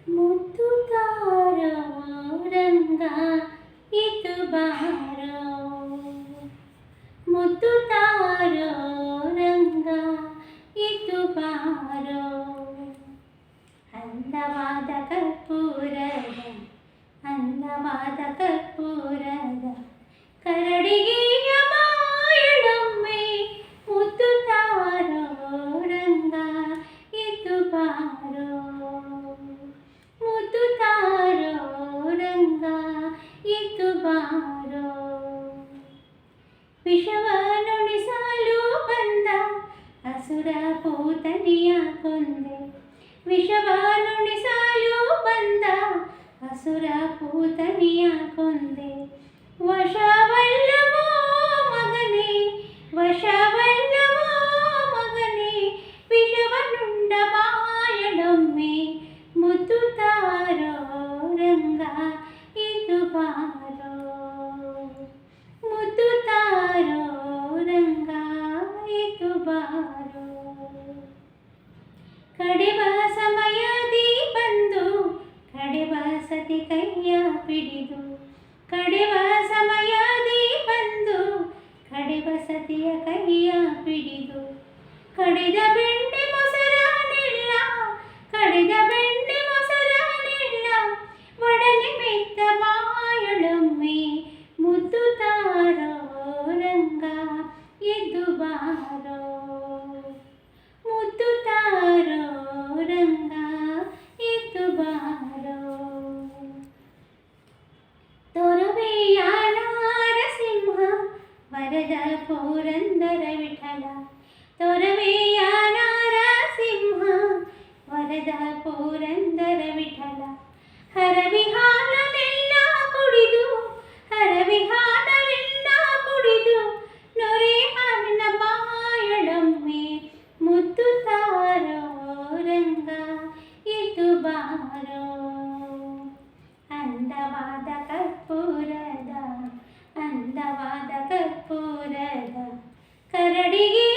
ಮುತ್ತು ತಾರೋ ರಂಗ ಇದು ಬಾರೋ, ಮುತ್ತು ತಾರೋ ರಂಗ ಇದು ಬಾರೋ. ಅಂದವಾದ ಕರ್ಪೂರದ, ಅಂದವಾದ ಕರ್ಪೂರದ ಕರಡಿಗೆಯ ಬಾಯಳೊಮ್ಮೆ, ಮುತ್ತು ತಾರೋ ರಂಗ ಇದು ಬಾರೋ, ಮುತ್ತು ತಾರೋ ರಂಗ ಇದು ಬಾರೋ. ವಿಷವ ನುಡಿಸಲು ಬಂದ ಅಸುರ ಪೂತನಿಯ ಕೊಂದೆ, ವಿಷವ ನುಡಿಸಲು ಬಂದ ಅಸುರ ಪೂತನಿಯ ಕೊಂದೆ. ವಶವಲ್ಲವೋ ಮಗನೇ, ವಶವಲ್ಲವೋ ಮಗನೇ, ವಿಷವನುಂಡ ಬಾಯಳೊಮ್ಮೆ, ಮುತ್ತು ತಾರೋ ರಂಗ ಇದು ಬಾರೋ, ಮುತ್ತು ತಾರೋ ರಂಗ ಇದು ಬಾರೋ. ಕಡೆವ ಸಮಯದಿ ಬಂದು ಕಡೆವ ಸತಿ ಕೈಯ ಪಿಡಿದು, ಕಡೆವ ಸಮಯದಿ ಬಂದು ಕಡೆವ ಸತಿಯ ಕೈಯ ಪಿಡಿದು, ಕಡೆದ ಬೆಣ್ಣೆ ಮೊಸರನೆಲ್ಲ, ಕಡೆದ ಬೆಣ್ಣೆ ಮೊಸರನೆಲ್ಲ ಒಡನೆ ಮೆತ್ತ ಬಾಯಳೊಮ್ಮೆ, ಮುತ್ತು ತಾರೋ ರಂಗ ಇದು ಬಾರೋ, ಮುತ್ತು ತಾರೋ ರಂಗ ಇದು ಬಾರೋ. ತೊರವೆಯ ನಾರಸಿಂಹ ವರದ ಪುರಂದರ ವಿಠಲ, ತೊರವೆಯ ನಾರಸಿಂಹ ವರದ ಪುರಂದರ ವಿಠಲ. ಹರವಿ ಹಾಲನೆಲ್ಲ ಕುಡಿದು, ಹರವಿ ಹಾಲನೆಲ್ಲ ಕುಡಿದು ನೊರೆ ಹಾಲಿನ ಬಾಯಳೊಮ್ಮೆ, ಮುತ್ತು ತಾರೋ ರಂಗ ಇದು ಬಾರೋ. ಅಂದವಾದ ಕರ್ಪೂರದ, ಅಂದವಾದ ಕರ್ಪೂರದ ಕರಡಿಗೆ